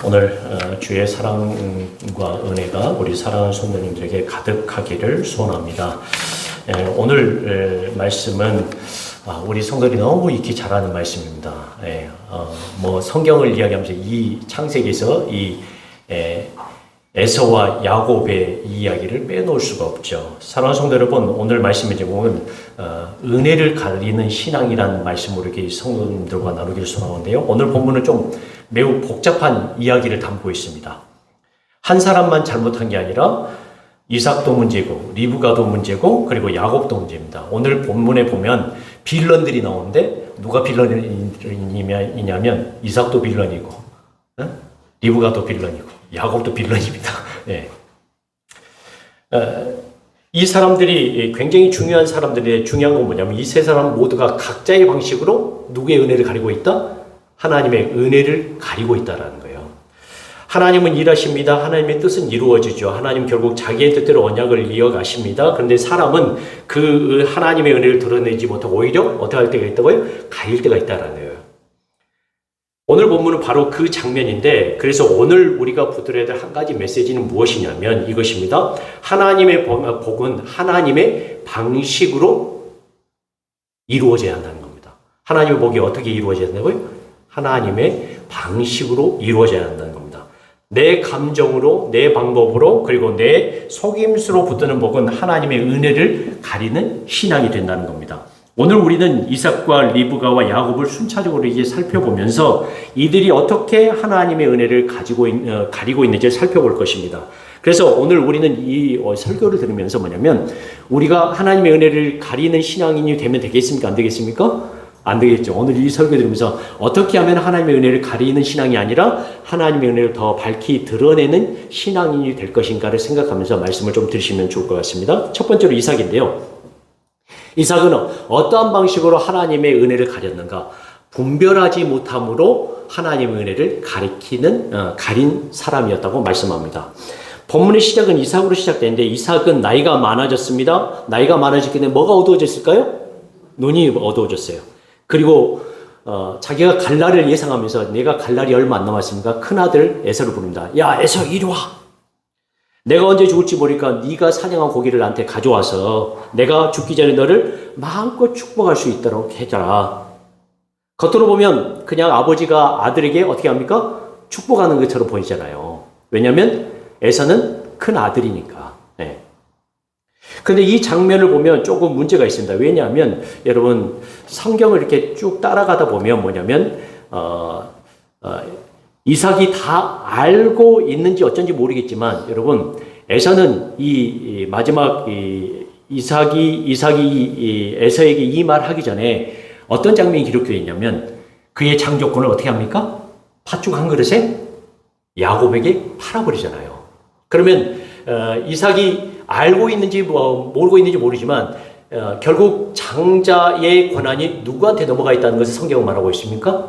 오늘 주의 사랑과 은혜가 우리 사랑하는 성도님들에게 가득하기를 소원합니다. 오늘 말씀은 우리 성도들이 너무 익히 잘 아는 말씀입니다. 성경을 이야기하면서 이 창세기에서 이 에서와 야곱의 이야기를 빼놓을 수가 없죠. 사랑하는 성도 여러분, 오늘 말씀의 제목은 은혜를 가리는 신앙이라는 말씀으로 이렇게 성도님들과 나누기를 소원하는데요. 오늘 본문은 좀 매우 복잡한 이야기를 담고 있습니다. 한 사람만 잘못한 게 아니라 이삭도 문제고 리브가도 문제고 그리고 야곱도 문제입니다. 오늘 본문에 보면 빌런들이 나오는데 누가 빌런이냐면 이삭도 빌런이고 리브가도 빌런이고 야곱도 빌런입니다. 이 사람들이 굉장히 중요한 사람들인데 중요한 건 뭐냐면 이 세 사람 모두가 각자의 방식으로 누구의 은혜를 가리고 있다? 하나님의 은혜를 가리고 있다라는 거예요. 하나님은 일하십니다. 하나님의 뜻은 이루어지죠. 하나님 결국 자기의 뜻대로 언약을 이어가십니다. 그런데 사람은 그 하나님의 은혜를 드러내지 못하고 오히려 어떻게 할 때가 있다고요? 가릴 때가 있다라는 거예요. 오늘 본문은 바로 그 장면인데, 그래서 오늘 우리가 붙들어야 될 한 가지 메시지는 무엇이냐면 이것입니다. 하나님의 복은 하나님의 방식으로 이루어져야 한다는 겁니다. 하나님의 복이 어떻게 이루어져야 한다고요? 하나님의 방식으로 이루어져야 한다는 겁니다. 내 감정으로, 내 방법으로, 그리고 내 속임수로 붙드는 복은 하나님의 은혜를 가리는 신앙이 된다는 겁니다. 오늘 우리는 이삭과 리브가와 야곱을 순차적으로 이제 살펴보면서 이들이 어떻게 하나님의 은혜를 가리고 있는지 살펴볼 것입니다. 그래서 오늘 우리는 이 설교를 들으면서 뭐냐면 우리가 하나님의 은혜를 가리는 신앙인이 되면 되겠습니까? 안 되겠습니까? 안 되겠죠. 오늘 이 설교 들으면서 어떻게 하면 하나님의 은혜를 가리는 신앙이 아니라 하나님의 은혜를 더 밝히 드러내는 신앙인이 될 것인가를 생각하면서 말씀을 좀 들으시면 좋을 것 같습니다. 첫 번째로 이삭인데요. 이삭은 어떠한 방식으로 하나님의 은혜를 가렸는가? 분별하지 못함으로 하나님의 은혜를 가린 사람이었다고 말씀합니다. 본문의 시작은 이삭으로 시작되는데 이삭은 나이가 많아졌습니다. 나이가 많아졌기 때문에 뭐가 어두워졌을까요? 눈이 어두워졌어요. 그리고 자기가 갈 날을 예상하면서 내가 갈 날이 얼마 안 남았습니까? 큰아들 에서를 부릅니다. 야, 에서 이리 와. 내가 언제 죽을지 모르니까 네가 사냥한 고기를 나한테 가져와서 내가 죽기 전에 너를 마음껏 축복할 수 있도록 해줘라. 겉으로 보면 그냥 아버지가 아들에게 어떻게 합니까? 축복하는 것처럼 보이잖아요. 왜냐하면 에서는 큰 아들이니까. 그런데 이 장면을 보면 조금 문제가 있습니다. 왜냐하면 여러분 성경을 이렇게 쭉 따라가다 보면 뭐냐면 이삭이 다 알고 있는지 어쩐지 모르겠지만 여러분 에서는 이 마지막 이삭이 에서에게 이 말 하기 전에 어떤 장면이 기록되어 있냐면 그의 장조건을 어떻게 합니까? 팥죽 한 그릇에 야곱에게 팔아버리잖아요. 그러면 이삭이 알고 있는지 모르고 있는지 모르지만 결국 장자의 권한이 누구한테 넘어가 있다는 것을 성경은 말하고 있습니까?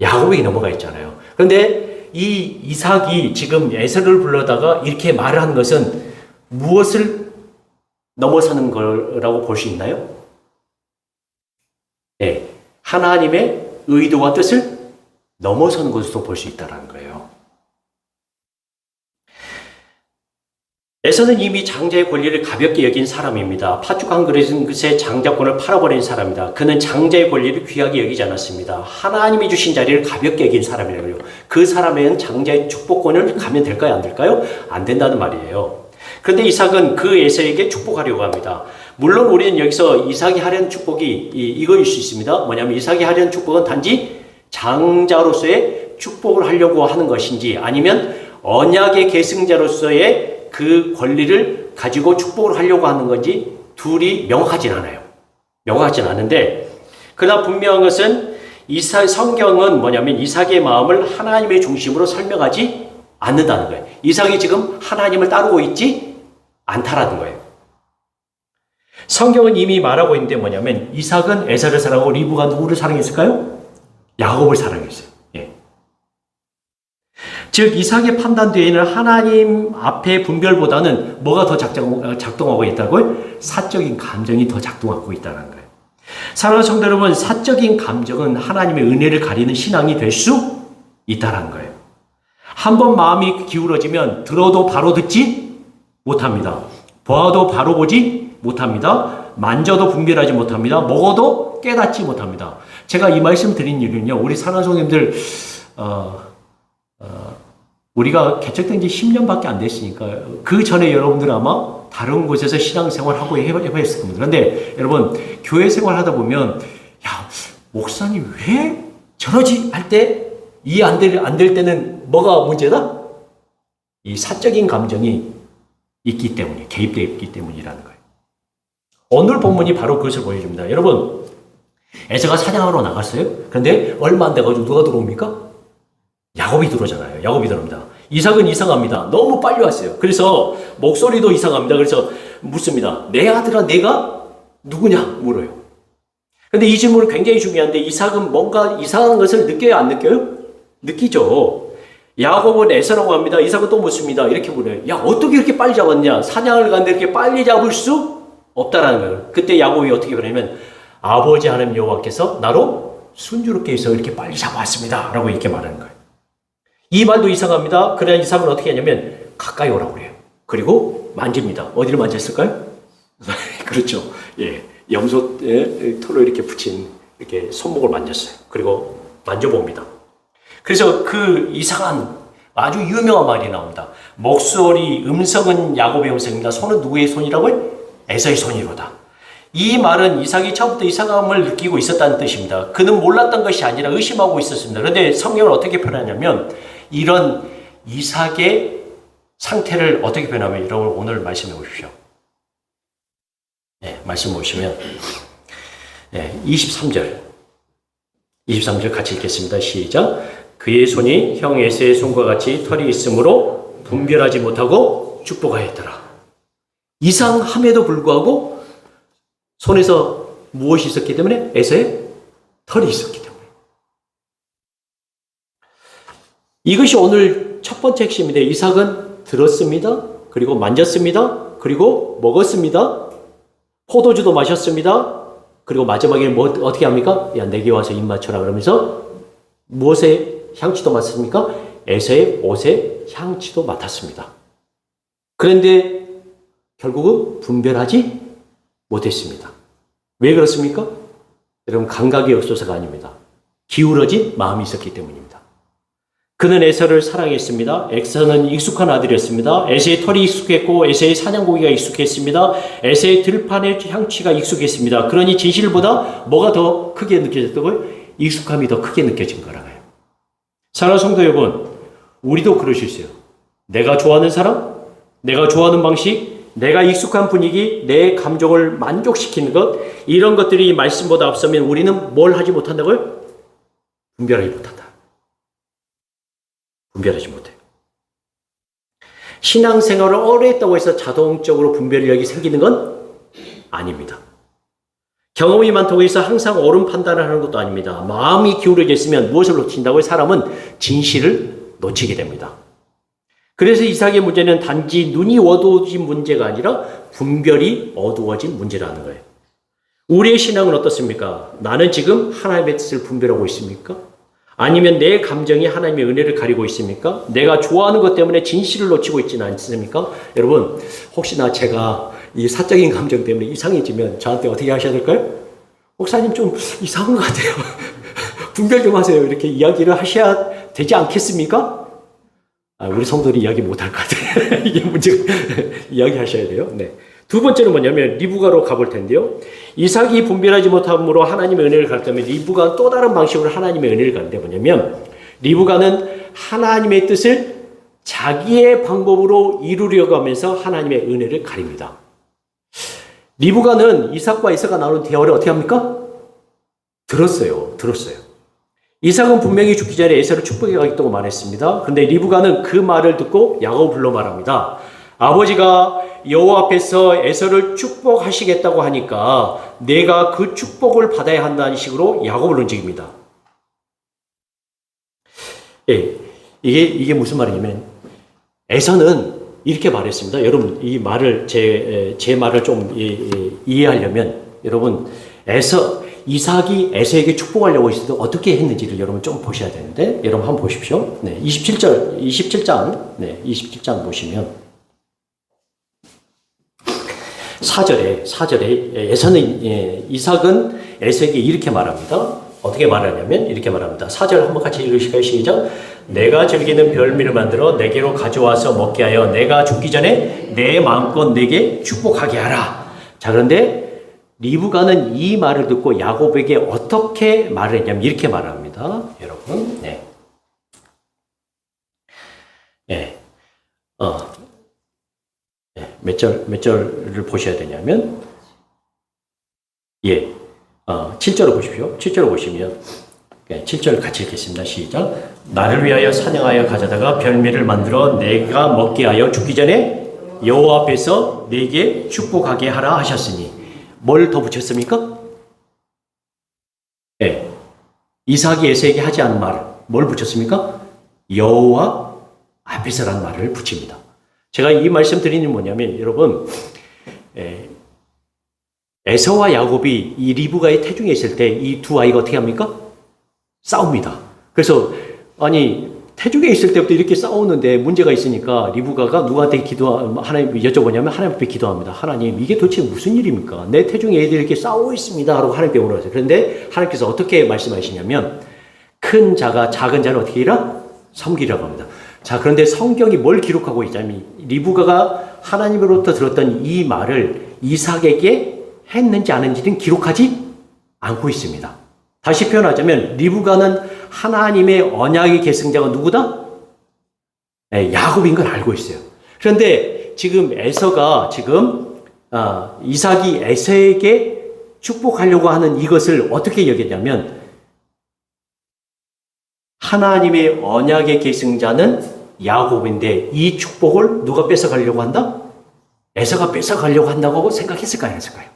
야곱에게 넘어가 있잖아요. 그런데 이 이삭이 지금 에서를 불러다가 이렇게 말을 한 것은 무엇을 넘어서는 거라고 볼 수 있나요? 하나님의 의도와 뜻을 넘어서는 것으로 볼 수 있다는 거예요. 에서는 이미 장자의 권리를 가볍게 여긴 사람입니다. 팥죽 한 그릇의 장자권을 팔아버린 사람입니다. 그는 장자의 권리를 귀하게 여기지 않았습니다. 하나님이 주신 자리를 가볍게 여긴 사람이라고요. 그 사람에는 장자의 축복권을 가면 될까요? 안 될까요? 안 된다는 말이에요. 그런데 이삭은 그 에서에게 축복하려고 합니다. 물론 우리는 여기서 이삭이 하려는 축복이 이거일 수 있습니다. 뭐냐면 이삭이 하려는 축복은 단지 장자로서의 축복을 하려고 하는 것인지 아니면 언약의 계승자로서의 그 권리를 가지고 축복을 하려고 하는 건지 둘이 명확하진 않아요. 명확하진 않은데 그러나 분명한 것은 성경은 뭐냐면 이삭의 마음을 하나님의 중심으로 설명하지 않는다는 거예요. 이삭이 지금 하나님을 따르고 있지 않다라는 거예요. 성경은 이미 말하고 있는데 뭐냐면 이삭은 에서를 사랑하고 리브가 누구를 사랑했을까요? 야곱을 사랑했어요. 즉 이삭의 판단 뒤에는 하나님 앞의 분별보다는 뭐가 더 작동하고 있다고요? 사적인 감정이 더 작동하고 있다는 거예요. 사랑하는 성도 여러분, 사적인 감정은 하나님의 은혜를 가리는 신앙이 될 수 있다는 거예요. 한번 마음이 기울어지면 들어도 바로 듣지 못합니다. 보아도 바로 보지 못합니다. 만져도 분별하지 못합니다. 먹어도 깨닫지 못합니다. 제가 이 말씀 드린 이유는요, 우리 산하성님들 우리가 개척된 지 10년밖에 안 됐으니까 그 전에 여러분들 아마 다른 곳에서 신앙생활하고 해봤을 겁니다. 그런데 여러분 교회 생활하다 보면 야 목사님 왜 저러지 할 때 이해 안 될 때는 뭐가 문제다? 이 사적인 감정이 있기 때문에 개입되어 있기 때문이라는 거예요. 오늘 본문이 바로 그것을 보여줍니다. 여러분 에서가 사냥하러 나갔어요. 그런데 얼마 안 돼가지고 누가 들어옵니까? 야곱이 들어오잖아요. 야곱이 들어옵니다. 이삭은 이상합니다. 너무 빨리 왔어요. 그래서 목소리도 이상합니다. 그래서 묻습니다. 내 아들아 내가 누구냐 물어요. 근데 이 질문은 굉장히 중요한데 이삭은 뭔가 이상한 것을 느껴요 안 느껴요? 느끼죠. 야곱은 에서라고 합니다. 이삭은 또 묻습니다. 이렇게 물어요. 야 어떻게 이렇게 빨리 잡았냐? 사냥을 갔는데 이렇게 빨리 잡을 수 없다라는 거예요. 그때 야곱이 어떻게 그러냐면 아버지 하나님 여호와께서 나로 순조롭게 해서 이렇게 빨리 잡아왔습니다. 라고 이렇게 말하는 거예요. 이 말도 이상합니다. 그러나 이삭은 어떻게 하냐면 가까이 오라고 그래요. 그리고 만집니다. 어디를 만졌을까요? 그렇죠. 예, 염소에 털로 이렇게 붙인 이렇게 손목을 만졌어요. 그리고 만져봅니다. 그래서 그 이상한 아주 유명한 말이 나옵니다. 목소리, 음성은 야곱의 음성입니다. 손은 누구의 손이라고요? 에서의 손이로다. 이 말은 이삭이 처음부터 이상함을 느끼고 있었다는 뜻입니다. 그는 몰랐던 것이 아니라 의심하고 있었습니다. 그런데 성경을 어떻게 표현하냐면 이런 이삭의 상태를 어떻게 표현하면 여러분 오늘 말씀해 보십시오. 네, 말씀 보시면 23절 같이 읽겠습니다. 시작. 그의 손이 형 에서의 손과 같이 털이 있으므로 분별하지 못하고 축복하였더라. 이상함에도 불구하고 손에서 무엇이 있었기 때문에? 에서의 털이 있었기 때문에. 이것이 오늘 첫 번째 핵심인데 이삭은 들었습니다. 그리고 만졌습니다. 그리고 먹었습니다. 포도주도 마셨습니다. 그리고 마지막에 어떻게 합니까? 야 내게 와서 입 맞춰라 그러면서 무엇의 향취도 맡았습니까? 에서의 옷의 향취도 맡았습니다. 그런데 결국은 분별하지 못했습니다. 왜 그렇습니까? 여러분 감각이 없어서가 아닙니다. 기울어진 마음이 있었기 때문입니다. 그는 에서를 사랑했습니다. 에서는 익숙한 아들이었습니다. 에서의 털이 익숙했고 에서의 사냥고기가 익숙했습니다. 에서의 들판의 향취가 익숙했습니다. 그러니 진실보다 뭐가 더 크게 느껴졌다고요? 익숙함이 더 크게 느껴진 거라고요. 사랑하는 성도 여러분, 우리도 그럴 수 있어요. 내가 좋아하는 사람, 내가 좋아하는 방식, 내가 익숙한 분위기, 내 감정을 만족시키는 것, 이런 것들이 말씀보다 앞서면 우리는 뭘 하지 못한다고요? 분별하지 못한다. 분별하지 못해요. 신앙생활을 오래 했다고 해서 자동적으로 분별력이 생기는 건 아닙니다. 경험이 많다고 해서 항상 옳은 판단을 하는 것도 아닙니다. 마음이 기울어져 있으면 무엇을 놓친다고요? 사람은 진실을 놓치게 됩니다. 그래서 이삭의 문제는 단지 눈이 어두워진 문제가 아니라 분별이 어두워진 문제라는 거예요. 우리의 신앙은 어떻습니까? 나는 지금 하나님의 뜻을 분별하고 있습니까? 아니면 내 감정이 하나님의 은혜를 가리고 있습니까? 내가 좋아하는 것 때문에 진실을 놓치고 있지는 않습니까? 여러분, 혹시나 제가 이 사적인 감정 때문에 이상해지면 저한테 어떻게 하셔야 될까요? 목사님 좀 이상한 것 같아요. 분별 좀 하세요. 이렇게 이야기를 하셔야 되지 않겠습니까? 우리 성도들이 이야기 못할 것 같아요. 이게 문제가 이야기하셔야 돼요. 네. 두 번째는 뭐냐면 리브가로 가볼 텐데요. 이삭이 분별하지 못함으로 하나님의 은혜를 가르치면 리브가 또 다른 방식으로 하나님의 은혜를 가는데 뭐냐면 리브가는 하나님의 뜻을 자기의 방법으로 이루려고 하면서 하나님의 은혜를 가립니다. 리브가는 이삭과 에서가 나눈 대화를 어떻게 합니까? 들었어요. 이삭은 분명히 죽기 전에 에서를 축복해가겠다고 말했습니다. 그런데 리브가는 그 말을 듣고 야곱을 불러 말합니다. 아버지가 여호와 앞에서 에서를 축복하시겠다고 하니까 내가 그 축복을 받아야 한다는 식으로 야곱을 움직입니다. 예, 이게 무슨 말이냐면 에서는 이렇게 말했습니다. 여러분 이 말을 제 말을 좀 이해하려면 여러분 이삭이 에서에게 축복하려고 했을 때 어떻게 했는지를 여러분 좀 보셔야 되는데, 여러분 한번 보십시오. 네, 27장, 네, 27장 보시면 4절에 이삭은 에서에게 이렇게 말합니다. 어떻게 말하냐면 이렇게 말합니다. 4절 한번 같이 읽으실까요? 시작. 내가 즐기는 별미를 만들어 내게로 가져와서 먹게 하여 내가 죽기 전에 내 마음껏 내게 축복하게 하라. 자, 그런데 리브가는 이 말을 듣고 야곱에게 어떻게 말을 했냐면 이렇게 말합니다. 여러분, 네. 네. 몇 절을 보셔야 되냐면, 7절을 보십시오. 7절을 보시면, 7절 같이 읽겠습니다. 시작. 나를 위하여 사냥하여 가져다가 별미를 만들어 내가 먹게 하여 죽기 전에 여호와 앞에서 내게 축복하게 하라 하셨으니, 뭘 더 붙였습니까? 이삭이 에서에게 하지 않은 말, 뭘 붙였습니까? 여호와 앞에서라는 말을 붙입니다. 제가 이 말씀 드리는 뭐냐면, 여러분, 에서와 야곱이 이 리브가의 태중에 있을 때 이 두 아이가 어떻게 합니까? 싸웁니다. 그래서 태중에 있을 때부터 이렇게 싸우는데 문제가 있으니까 리브가가 누구한테 하나님 여쭤보냐면 하나님 앞에 기도합니다. 하나님, 이게 도대체 무슨 일입니까? 내 태중에 애들이 이렇게 싸우고 있습니다. 하고 하나님께 물어봤어요. 그런데 하나님께서 어떻게 말씀하시냐면, 큰 자가 작은 자를 어떻게 해라? 섬기라고 합니다. 자, 그런데 성경이 뭘 기록하고 있냐면, 리브가가 하나님으로부터 들었던 이 말을 이삭에게 했는지 안 했는지는 기록하지 않고 있습니다. 다시 표현하자면 리브가는 하나님의 언약의 계승자가 누구다? 야곱인 걸 알고 있어요. 그런데 지금 에서가 이삭이 에서에게 축복하려고 하는 이것을 어떻게 여겼냐면, 하나님의 언약의 계승자는 야곱인데 이 축복을 누가 뺏어가려고 한다? 에서가 뺏어가려고 한다고 생각했을까요? 안 했을까요?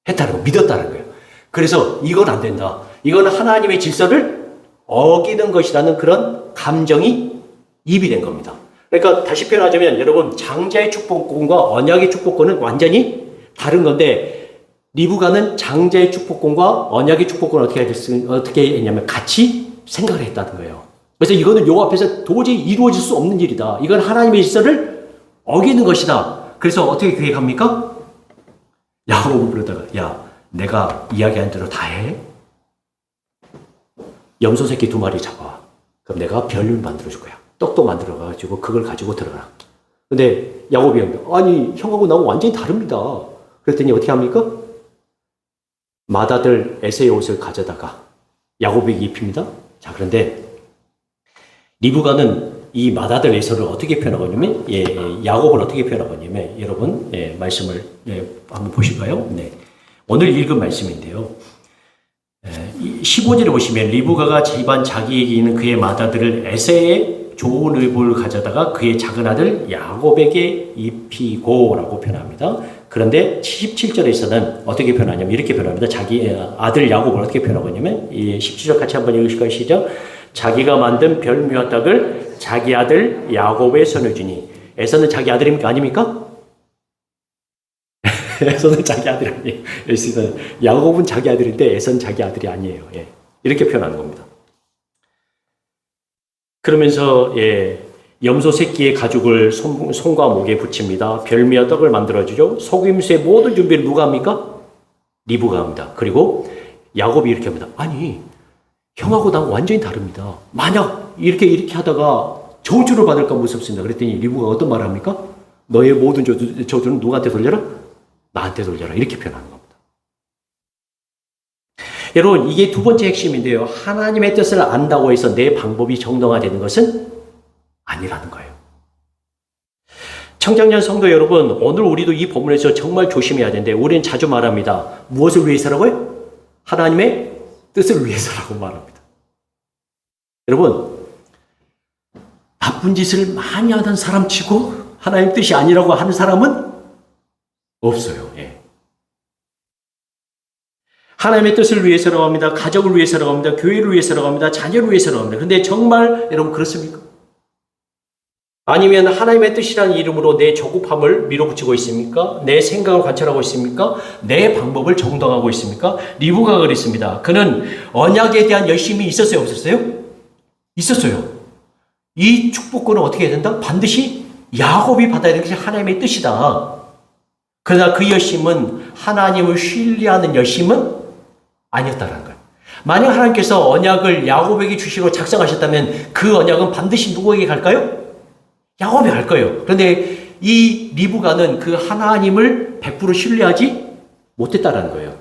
했다는 거, 믿었다는 거예요. 그래서 이건 안 된다. 이건 하나님의 질서를 어기는 것이라는 그런 감정이 입이 된 겁니다. 그러니까 다시 표현하자면, 여러분, 장자의 축복권과 언약의 축복권은 완전히 다른 건데, 리브가는 장자의 축복권과 언약의 축복권을 어떻게 했냐면 같이 생각을 했다는 거예요. 그래서 이거는 여호와 앞에서 도저히 이루어질 수 없는 일이다. 이건 하나님의 질서를 어기는 것이다. 그래서 어떻게 계획합니까? 야곱을 부르다가, 야, 내가 이야기한 대로 다 해? 염소 새끼 2마리 잡아. 그럼 내가 별을 만들어줄 거야. 떡도 만들어가지고 그걸 가지고 들어가라. 근데 야곱이 아니, 형하고 나하고 완전히 다릅니다. 그랬더니 어떻게 합니까? 맏아들 에서의 옷을 가져다가 야곱에게 입힙니다. 자, 그런데 리브가는 이 맏아들 에서를 어떻게 표현하거냐면, 야곱을 어떻게 표현하거냐면, 여러분, 말씀을 한번 보실까요? 네. 오늘 읽은 말씀인데요. 15절에 보시면, 리브가가 집안 자기에게 있는 그의 맏아들을 에서의 좋은 의복을 가져다가 그의 작은 아들 야곱에게 입히고라고 표현합니다. 그런데 17절에서는 어떻게 표현하냐면 이렇게 표현합니다. 자기 아들 야곱을 어떻게 표현하냐면, 17절 같이 한번 읽으실까요? 시작. 자기가 만든 별미와 떡을 자기 아들 야곱의 손을 주니. 에서는 자기 아들입니까? 아닙니까? 에서는 자기 아들이 아니에요. 야곱은 자기 아들인데 에서는 자기 아들이 아니에요. 이렇게 표현하는 겁니다. 그러면서 염소 새끼의 가죽을 손과 목에 붙입니다. 별미와 떡을 만들어주죠. 속임수의 모든 준비를 누가 합니까? 리브가 합니다. 그리고 야곱이 이렇게 합니다. 아니, 형하고 난 완전히 다릅니다. 만약 이렇게 하다가 저주를 받을까 무섭습니다. 그랬더니 리브가 어떤 말을 합니까? 너의 모든 저주는 누구한테 돌려라? 나한테 돌려라. 이렇게 표현하는 겁니다. 여러분, 이게 두 번째 핵심인데요. 하나님의 뜻을 안다고 해서 내 방법이 정당화되는 것은 아니라는 거예요. 청장년 성도 여러분, 오늘 우리도 이 본문에서 정말 조심해야 되는데, 우리는 자주 말합니다. 무엇을 위해서라고요? 하나님의 뜻을 위해서라고 말합니다. 여러분, 나쁜 짓을 많이 하는 사람 치고 하나님 뜻이 아니라고 하는 사람은 없어요. 하나님의 뜻을 위해서라고 합니다. 가족을 위해서라고 합니다. 교회를 위해서라고 합니다. 자녀를 위해서라고 합니다. 그런데 정말 여러분 그렇습니까? 아니면 하나님의 뜻이라는 이름으로 내 조급함을 밀어붙이고 있습니까? 내 생각을 관찰하고 있습니까? 내 방법을 정당하고 있습니까? 리브가가 그랬습니다. 그는 언약에 대한 열심이 있었어요? 없었어요? 있었어요. 이 축복권은 어떻게 해야 된다? 반드시 야곱이 받아야 되는 것이 하나님의 뜻이다. 그러나 그 열심은 하나님을 신뢰하는 열심은 아니었다는 거예요. 만약 하나님께서 언약을 야곱에게 주시고 작성하셨다면 그 언약은 반드시 누구에게 갈까요? 야곱이 갈 거예요. 그런데 이 리브가는 그 하나님을 100% 신뢰하지 못했다는 거예요.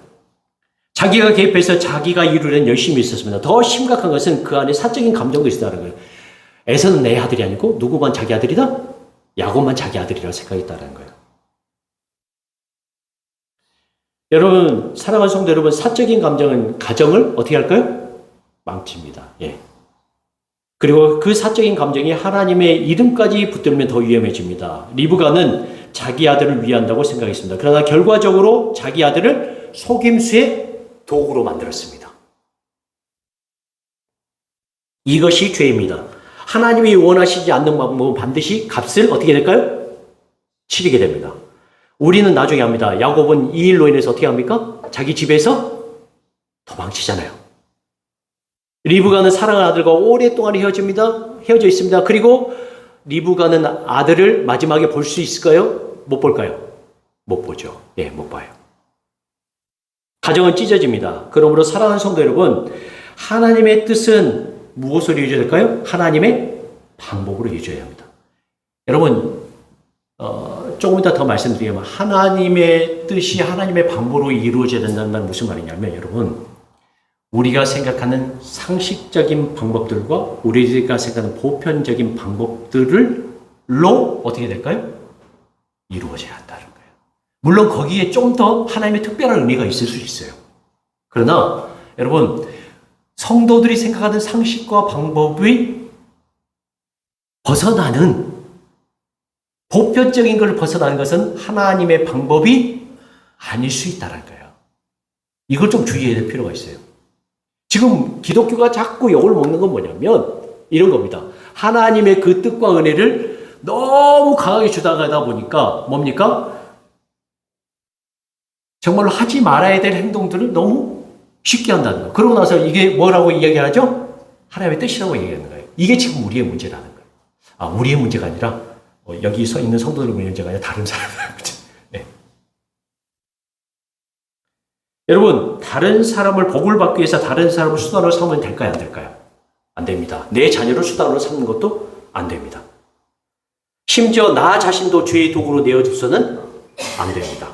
자기가 개입해서 자기가 이루려는 열심이 있었습니다. 더 심각한 것은 그 안에 사적인 감정도 있었다는 거예요. 에서는 내 아들이 아니고 누구만 자기 아들이다? 야곱만 자기 아들이라고 생각했다는 거예요. 여러분, 사랑하는 성도 여러분, 사적인 감정은 가정을 어떻게 할까요? 망칩니다. 예. 그리고 그 사적인 감정이 하나님의 이름까지 붙들면 더 위험해집니다. 리브가는 자기 아들을 위한다고 생각했습니다. 그러나 결과적으로 자기 아들을 속임수의 도구로 만들었습니다. 이것이 죄입니다. 하나님이 원하시지 않는 방법은 반드시 값을 어떻게 될까요? 치르게 됩니다. 우리는 나중에 합니다. 야곱은 이 일로 인해서 어떻게 합니까? 자기 집에서 도망치잖아요. 리브가는 사랑하는 아들과 오랫동안 헤어져 있습니다. 그리고 리브가는 아들을 마지막에 볼 수 있을까요? 못 볼까요? 못 보죠. 예, 못 봐요. 가정은 찢어집니다. 그러므로 사랑하는 성도 여러분, 하나님의 뜻은 무엇으로 이루어져야 될까요? 하나님의 방법으로 이루어져야 합니다. 여러분, 조금 이따 더 말씀드리면 하나님의 뜻이 하나님의 방법으로 이루어져야 된다는 말은 무슨 말이냐면, 여러분, 우리가 생각하는 상식적인 방법들과 우리가 생각하는 보편적인 방법들로 어떻게 될까요? 이루어져야 한다는 거예요. 물론 거기에 좀 더 하나님의 특별한 의미가 있을 수 있어요. 그러나 여러분, 성도들이 생각하는 상식과 방법이 벗어나는, 보편적인 것을 벗어나는 것은 하나님의 방법이 아닐 수 있다는 거예요. 이걸 좀 주의해야 될 필요가 있어요. 지금 기독교가 자꾸 욕을 먹는 건 뭐냐면 이런 겁니다. 하나님의 그 뜻과 은혜를 너무 강하게 주장하다 보니까 뭡니까? 정말로 하지 말아야 될 행동들을 너무 쉽게 한다는 거예요. 그러고 나서 이게 뭐라고 이야기하죠? 하나님의 뜻이라고 얘기하는 거예요. 이게 지금 우리의 문제라는 거예요. 아, 우리의 문제가 아니라 여기 서 있는 성도들의 문제가 아니라 다른 사람의 문제. 네. 여러분, 다른 사람을 복을 받기 위해서 다른 사람을 수단으로 삼으면 될까요? 안 될까요? 안 됩니다. 내 자녀를 수단으로 삼는 것도 안 됩니다. 심지어 나 자신도 죄의 도구로 내어줘서는 안 됩니다.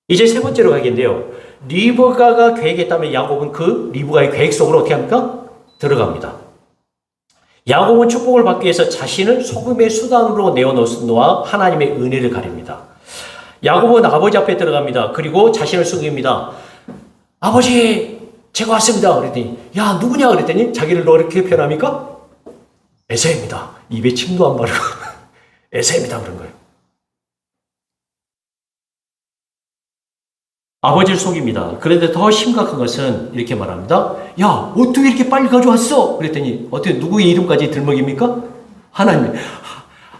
이제 세 번째로 가겠는데요. 리브가가 계획했다면 야곱은 그 리브가의 계획 속으로 어떻게 합니까? 들어갑니다. 야곱은 축복을 받기 위해서 자신을 소금의 수단으로 내어놓아 하나님의 은혜를 가립니다. 야곱은 아버지 앞에 들어갑니다. 그리고 자신을 숨깁니다. 아버지, 제가 왔습니다. 그랬더니, 야, 누구냐? 그랬더니 자기를 너 이렇게 표현합니까? 에사입니다. 입에 침도 안 바르고 에사입니다. 그런 거예요. 아버지를 속입니다. 그런데 더 심각한 것은 이렇게 말합니다. 야, 어떻게 이렇게 빨리 가져왔어? 그랬더니 어떻게 누구의 이름까지 들먹입니까? 하나님.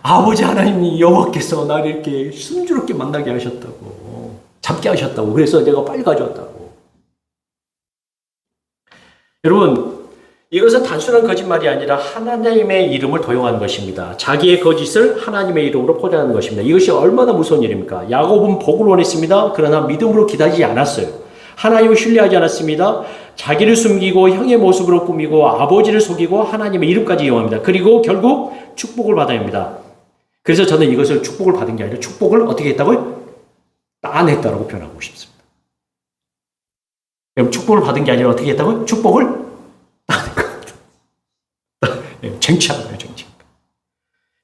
아버지 하나님이 여호와께서 나를 이렇게 순조롭게 만나게 하셨다고, 잡게 하셨다고, 그래서 내가 빨리 가져왔다고. 여러분, 이것은 단순한 거짓말이 아니라 하나님의 이름을 도용하는 것입니다. 자기의 거짓을 하나님의 이름으로 포장하는 것입니다. 이것이 얼마나 무서운 일입니까? 야곱은 복을 원했습니다. 그러나 믿음으로 기다리지 않았어요. 하나님을 신뢰하지 않았습니다. 자기를 숨기고 형의 모습으로 꾸미고 아버지를 속이고 하나님의 이름까지 이용합니다. 그리고 결국 축복을 받아야 합니다. 그래서 저는 이것을 축복을 받은 게 아니라 축복을 어떻게 했다고요? 따냈다라고 표현하고 싶습니다. 그럼 축복을 받은 게 아니라 어떻게 했다고요? 축복을 따낸 겁니다. 쟁취한 거예요, 쟁취.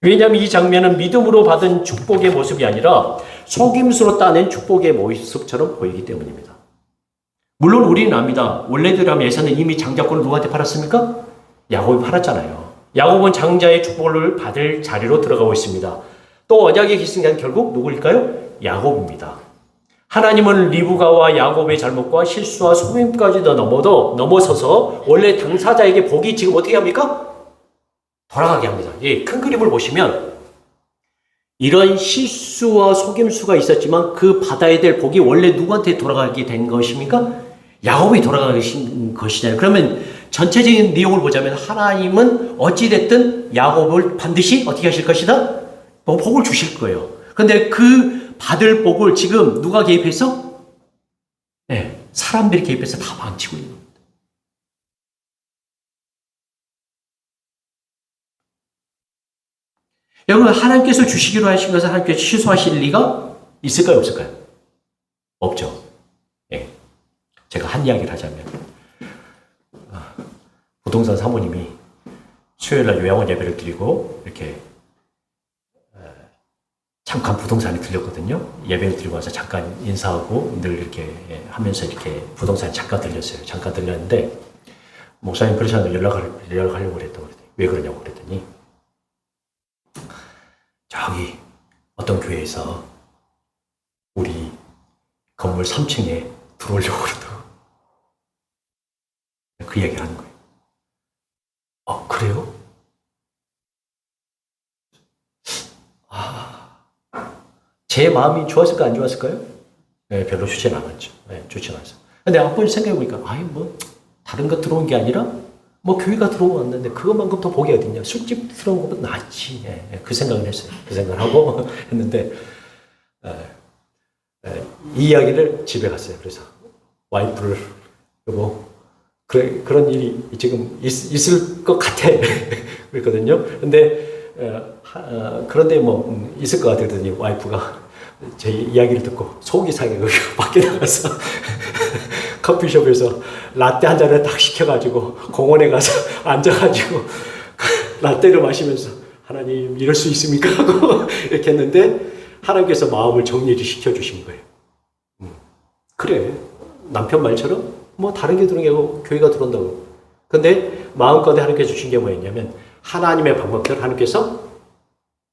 왜냐하면 이 장면은 믿음으로 받은 축복의 모습이 아니라 속임수로 따낸 축복의 모습처럼 보이기 때문입니다. 물론 우리는 압니다. 원래대로라면 에사는 이미 장자권을 누구한테 팔았습니까? 야곱이 팔았잖아요. 야곱은 장자의 축복을 받을 자리로 들어가고 있습니다. 또 언약의 기승자는 결국 누구일까요? 야곱입니다. 하나님은 리브가와 야곱의 잘못과 실수와 속임까지도 넘어서서 원래 당사자에게 복이 지금 어떻게 합니까? 돌아가게 합니다. 예, 큰 그림을 보시면 이런 실수와 속임수가 있었지만 그 받아야 될 복이 원래 누구한테 돌아가게 된 것입니까? 야곱이 돌아가신 것이잖아요. 그러면 전체적인 내용을 보자면 하나님은 어찌됐든 야곱을 반드시 어떻게 하실 것이다? 뭐 복을 주실 거예요. 그런데 그 받을 복을 지금 누가 개입해서? 네, 사람들이 개입해서 다 망치고 있는 겁니다. 여러분, 하나님께서 주시기로 하신 것을 하나님께서 취소하실 리가 있을까요? 없을까요? 없죠. 예. 제가 한 이야기를 하자면, 부동산 사모님이 수요일날 요양원 예배를 드리고, 이렇게, 잠깐 부동산에 들렸거든요. 예배를 드리고 와서 잠깐 인사하고 늘 이렇게 하면서 이렇게 부동산에 잠깐 들렸어요. 잠깐 들렸는데, 목사님 그러지 않아도 연락하려고 그랬다고 그랬더니, 왜 그러냐고 그랬더니, 저기 어떤 교회에서 우리 건물 3층에 들어오려고 그러더라고. 그 이야기를 하는 거예요. 그래요? 제 마음이 좋았을까 안 좋았을까요? 네, 별로 좋지는 않았죠. 네, 좋지는 않았어요. 근데 한번 생각해보니까 다른 거 들어온 게 아니라 뭐 교회가 들어왔는데 그것만큼 더 복이 어딨냐. 술집 들어온 것보다 낫지. 그 생각을 했어요. 그 생각을 하고 했는데 이 이야기를 집에 갔어요. 그래서 와이프를 여보 그런 일이 지금 있을 것 같아. 그랬거든요. 근데 그런데 뭐 있을 것 같아. 그러더니 와이프가 제 이야기를 듣고 속이 상해. 밖에 나가서 커피숍에서 라떼 한 잔을 딱 시켜가지고 공원에 가서 앉아가지고 라떼를 마시면서 하나님 이럴 수 있습니까? 하고 이렇게 했는데 하나님께서 마음을 정리를 시켜주신 거예요. 그래 남편 말처럼 뭐 다른 게 들어온 게 아니고 교회가 들어온다고. 근데 마음껏 하나님께서 주신 게 뭐였냐면 하나님의 방법대로 하나님께서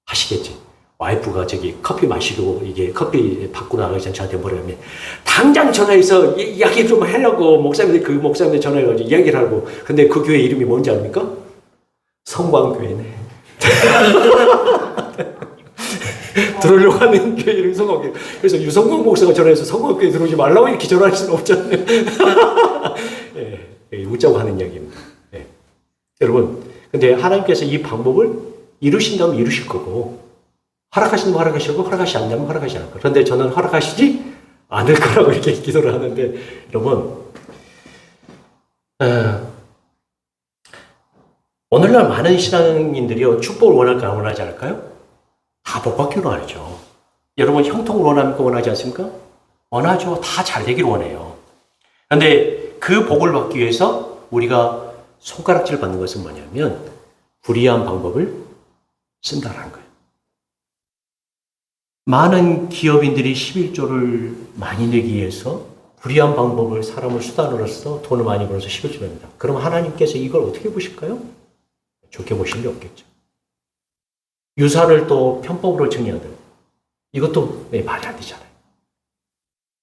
하시겠지. 와이프가 저기 커피 마시고 이게 커피 받고 나가기 전에 저한테 뭐라냐면 당장 전화해서 이야기 좀 하려고 그 목사님들 전화해가지고 이야기를 하고. 근데 그 교회 이름이 뭔지 압니까? 성광교회네. 들어오려고 하는 교회 이름이 성광교회. 그래서 유성광 목사가 전화해서 성광교회 들어오지 말라고 이렇게 전화할 수는 없잖아요. 예, 웃자고 하는 이야기입니다. 예. 여러분, 근데 하나님께서 이 방법을 이루신다면 이루실 거고 허락하시면 허락하시고 허락하시지 않냐면 허락하시지 않을 거예요. 그런데 저는 허락하시지 않을 거라고 이렇게 기도를 하는데 여러분 오늘날 많은 신앙인들이요 축복을 원할까요? 원하지 않을까요? 다 복받기를 원하죠. 여러분 형통을 원합니까? 원하지 않습니까? 원하죠. 다 잘 되기를 원해요. 그런데 그 복을 받기 위해서 우리가 손가락질 받는 것은 뭐냐면 불의한 방법을 쓴다라는 거예요. 많은 기업인들이 11조를 많이 내기 위해서 불의한 방법을 사람을 수단으로서 돈을 많이 벌어서 11조를 냅니다. 그럼 하나님께서 이걸 어떻게 보실까요? 좋게 보실 리 없겠죠. 유산을 또 편법으로 증여하는 이것도 말이 안 되잖아요.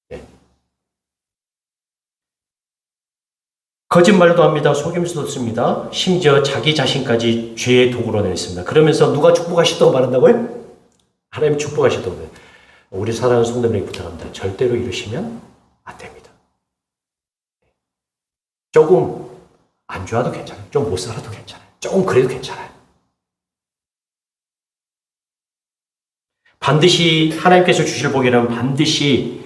네. 거짓말도 합니다. 속임수도 씁니다. 심지어 자기 자신까지 죄의 도구로 내습니다. 그러면서 누가 축복하시다고 말한다고요? 하나님 축복하시다고. 우리 사랑하는 성도님에게 부탁합니다. 절대로 이루시면 안 됩니다. 조금 안 좋아도 괜찮아요. 좀 못 살아도 괜찮아요. 조금 그래도 괜찮아요. 반드시 하나님께서 주실 복이라면 반드시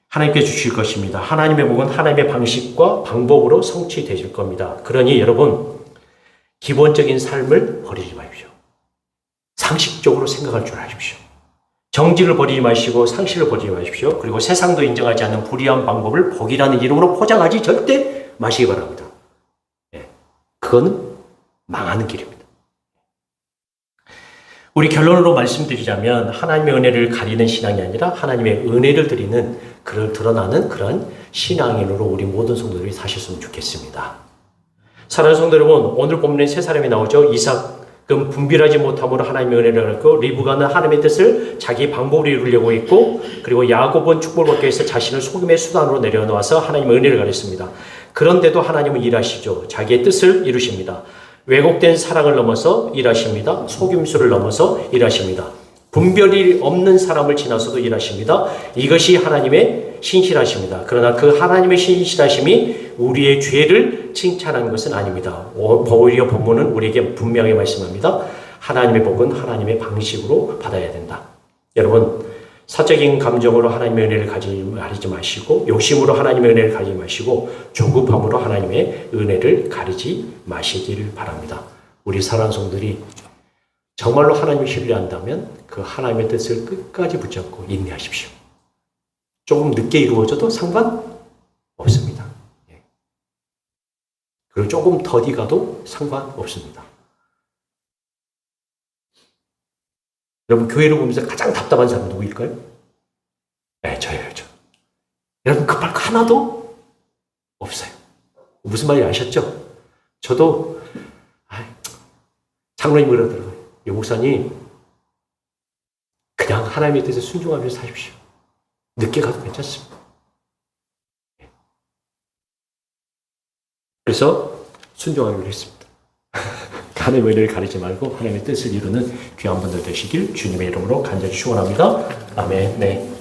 하나님께서 주실 것입니다. 하나님의 복은 하나님의 방식과 방법으로 성취되실 겁니다. 그러니 여러분 기본적인 삶을 버리지 마십시오. 상식적으로 생각할 줄 아십시오. 정직을 버리지 마시고 상식을 버리지 마십시오. 그리고 세상도 인정하지 않는 불의한 방법을 복이라는 이름으로 포장하지 절대 마시기 바랍니다. 그거는 망하는 길입니다. 우리 결론으로 말씀드리자면 하나님의 은혜를 가리는 신앙이 아니라 하나님의 은혜를 드리는 드러나는 그런 신앙인으로 우리 모든 성도들이 사셨으면 좋겠습니다. 사랑하는 성도 여러분, 오늘 본문에 세 사람이 나오죠. 이삭은 분별하지 못함으로 하나님의 은혜를 얻고 리브가는 하나님의 뜻을 자기 방법으로 이루려고 했고 그리고 야곱은 축복을 받기 위해서 자신을 속임의 수단으로 내려놓아서 하나님의 은혜를 가렸습니다. 그런데도 하나님은 일하시죠. 자기의 뜻을 이루십니다. 왜곡된 사랑을 넘어서 일하십니다. 속임수를 넘어서 일하십니다. 분별이 없는 사람을 지나서도 일하십니다. 이것이 하나님의 신실하십니다. 그러나 그 하나님의 신실하심이 우리의 죄를 칭찬하는 것은 아닙니다. 오히려 본문은 우리에게 분명히 말씀합니다. 하나님의 복은 하나님의 방식으로 받아야 된다. 여러분, 사적인 감정으로 하나님의 은혜를 가리지 마시고, 욕심으로 하나님의 은혜를 가리지 마시고, 조급함으로 하나님의 은혜를 가리지 마시기를 바랍니다. 우리 사랑하는 성도들이 정말로 하나님을 신뢰한다면 그 하나님의 뜻을 끝까지 붙잡고 인내하십시오. 조금 늦게 이루어져도 상관없습니다. 그리고 조금 더디 가도 상관없습니다. 여러분, 교회를 보면서 가장 답답한 사람 누구일까요? 네, 저예요, 저. 여러분, 급할 거 하나도 없어요. 무슨 말인지 아셨죠? 저도, 장로님 그러더라고요. 이 목사님, 그냥 하나님의 뜻에 순종하면서 사십시오. 늦게 가도 괜찮습니다. 그래서 순종하기로 했습니다. 하나님의 은혜를 가리지 말고 하나님의 뜻을 이루는 귀한 분들 되시길 주님의 이름으로 간절히 축원합니다. 아멘. 네.